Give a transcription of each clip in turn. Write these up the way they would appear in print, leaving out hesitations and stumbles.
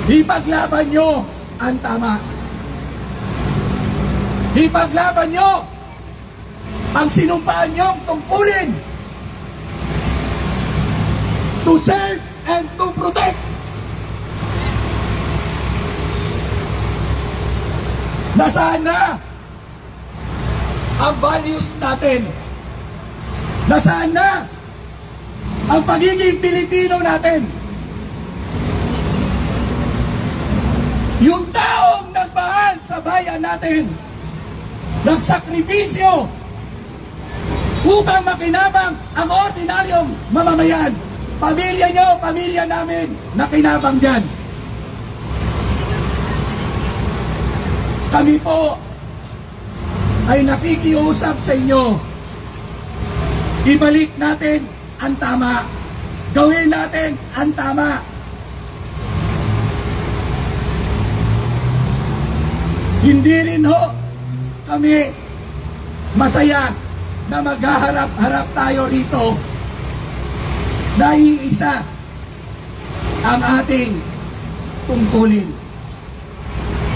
Ipaglaban nyo ang tama. Ipaglaban nyo ang sinumpaan nyong tungkulin to serve and to protect. Nasaan na ang values natin? Nasaan na ang pagiging Pilipino natin? Yung taong nagmahal sa bayan natin, nagsakripisyo upang makinabang ang ordinaryong mamamayan. Pamilya nyo, pamilya namin, nakinabang dyan. Kami po ay nakikiusap sa inyo. Ibalik natin ang tama. Gawin natin ang tama. Hindi rin ho kami masaya na maghaharap-harap tayo rito na iisa ang ating tungkulin.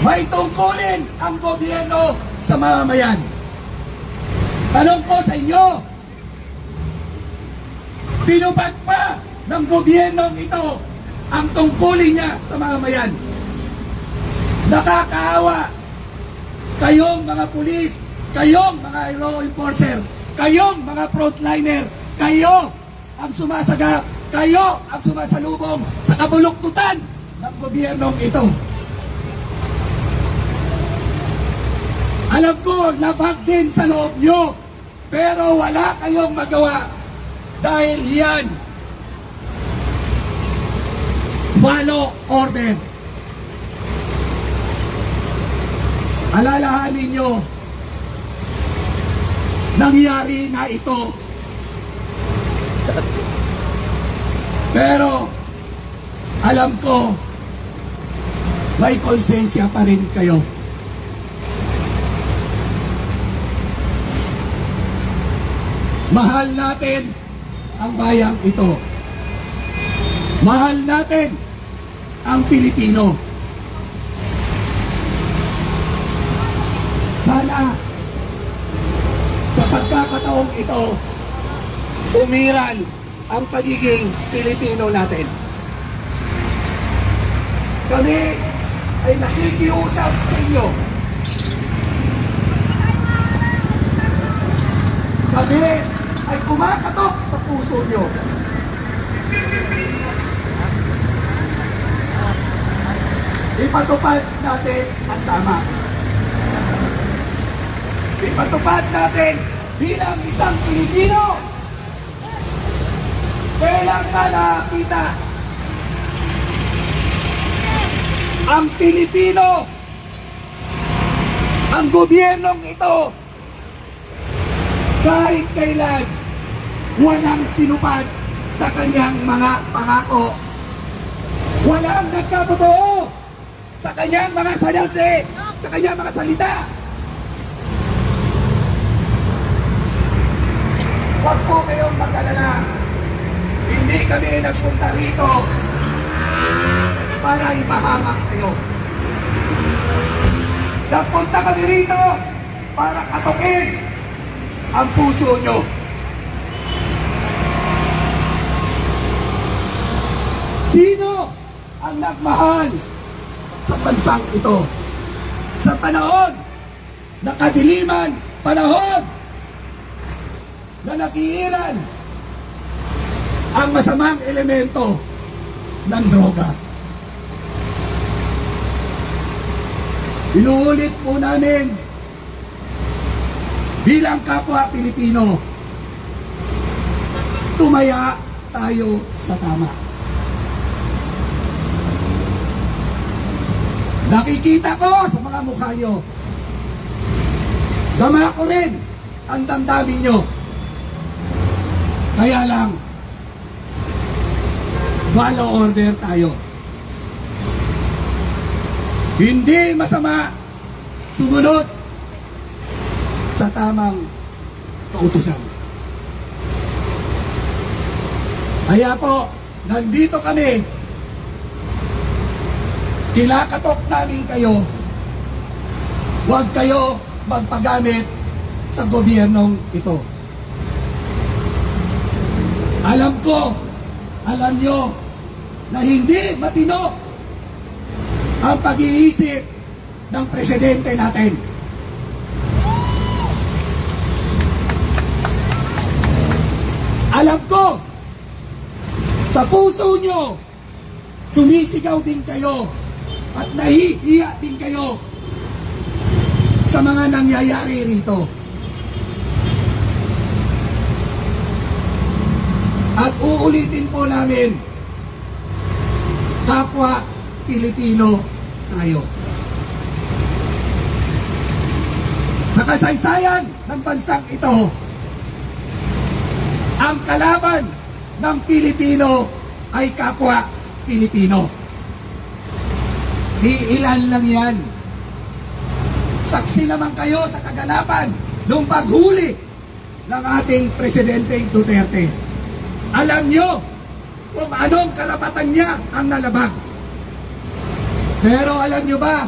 May tungkulin ang gobyerno sa mamamayan. Tanong ko sa inyo, tinupad pa ng gobyernong ito ang tungkulin niya sa mamamayan? Nakakaawa. Kayong mga pulis, kayong mga law enforcer, kayong mga frontliner, kayo ang sumasagap, kayo ang sumasalubong sa kabuluktutan ng gobyernong ito. Alam ko, labag din sa loob nyo, pero wala kayong magawa dahil yan follow order. Alalahanin nyo, nangyari na ito. Pero, alam ko, may konsensya pa rin kayo. Mahal natin ang bayang ito. Mahal natin ang Pilipino. Sana sa pagkakataong ito, umiral ang pagiging Pilipino natin. Kami ay nakikiusap sa inyo. Kami ay kumakatok sa puso nyo. Ipatupad natin ang tama. Ipatupad natin bilang isang Pilipino. Kailan ka nakita ang Pilipino, ang gobyernong ito, kahit kailan walang tinupad sa kanyang mga pangako, walang nagkatotoo sa kanyang mga salita, sa kanyang mga salita. Huwag po kayong mag-alala. Hindi kami nagpunta rito para ipahamak kayo. Nagpunta kami rito para katukin ang puso nyo. Sino ang nagmahal sa bansang ito? Sa panahon na kadiliman, panahon na nakiilan ang masamang elemento ng droga. Inuulit po namin bilang kapwa Pilipino, tumaya tayo sa tama. Nakikita ko sa mga mukha nyo, dama ko rin ang damdamin nyo. Kaya lang, follow order tayo. Hindi masama sumunod sa tamang kautusan. Kaya po, nandito kami Kinakatok namin kayo, huwag kayo magpagamit sa gobyernong ito. Alam ko, alam nyo, na hindi matino ang pag-iisip ng presidente natin. Alam ko, sa puso nyo, sumisigaw din kayo at nahihiya din kayo sa mga nangyayari rito. At uulitin po namin, kapwa Pilipino tayo. Sa kasaysayan ng bansang ito, ang kalaban ng Pilipino ay kapwa Pilipino. Iilan lang yan. Saksi naman kayo sa kaganapan ng paghuli ng ating Presidente Duterte. Alam nyo kung anong karapatan niya ang nalabag. Pero alam nyo ba,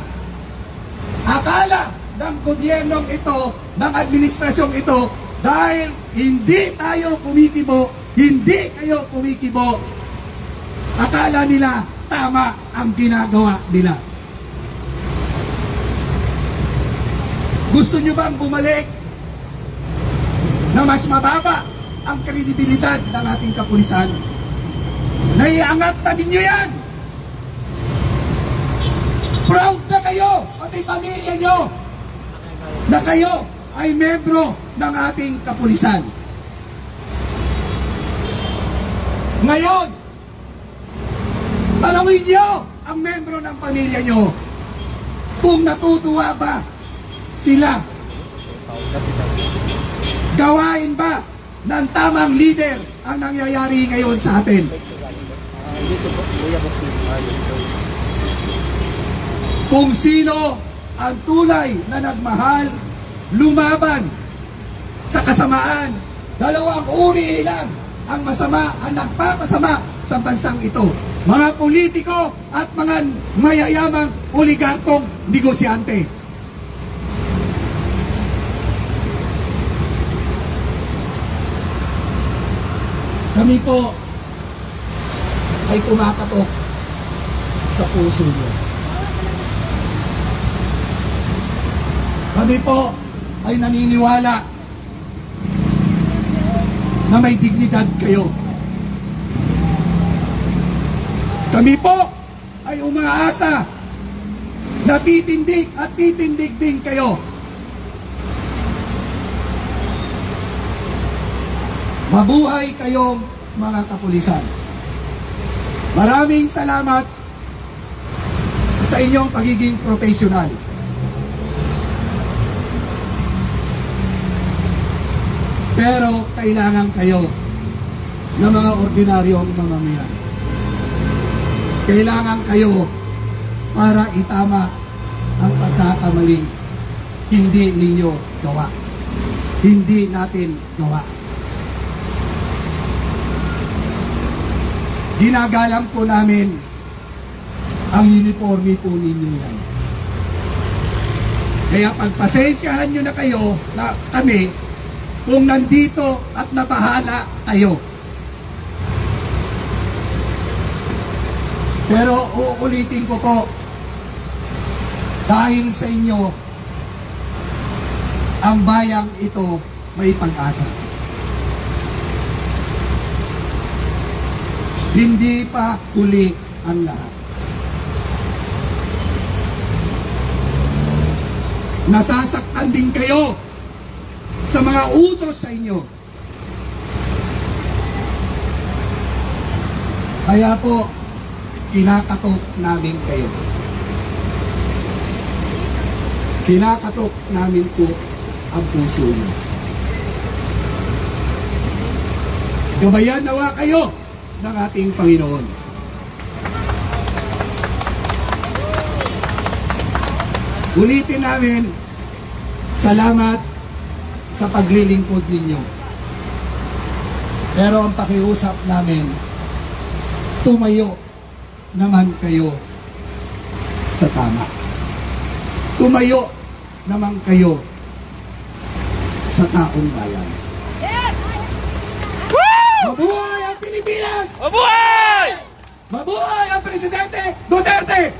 akala ng gobyernong ito, ng administrasyong ito, dahil hindi tayo kumikibo, hindi kayo kumikibo, akala nila tama ang ginagawa nila. Gusto nyo bang bumalik na mas mababa ang kredibilidad ng ating kapulisan? Naiangat na ninyo yan. Proud na kayo, pati pamilya nyo, na kayo ay membro ng ating kapulisan. Ngayon, tanongin nyo ang membro ng pamilya nyo kung natutuwa ba sila. Gawain ba ng tamang leader ang nangyayari ngayon sa atin? Kung sino ang tunay na nagmahal, lumaban sa kasamaan, dalawang uri lang ang masama, ang nagpapasama sa bansang ito. Mga politiko at mga mayayamang oligarkong negosyante. Kami po ay kumakatok sa puso niyo. Kami po ay naniniwala na may dignidad kayo. Kami po ay umaasa na titindig at titindig din kayo. Mabuhay kayong mga kapulisan. Maraming salamat sa inyong pagiging professional. Pero kailangan kayo ng mga ordinaryong mamamayan. Kailangan kayo para itama ang pagkakamaling hindi ninyo gawa. Hindi natin gawa. Ginagalang po namin ang uniforme po ninyo yan. Kaya pagpasensyahan nyo na kayo na kami kung nandito at nabahala kayo. Pero uulitin ko po, dahil sa inyo, ang bayang ito may pag-asa. Hindi pa huli ang lahat. Nasasaktan din kayo sa mga utos sa inyo. Kaya po, kinakatok namin kayo. Kinakatok namin po ang puso niyo. Gabayan nawa kayo ng ating Panginoon. Ulitin namin, salamat sa paglilingkod ninyo. Pero ang pakiusap namin, tumayo naman kayo sa tama. Tumayo naman kayo sa taong bayan. Mabuhay ang Pilipinas! Mabuhay! Mabuhay ang Presidente Duterte!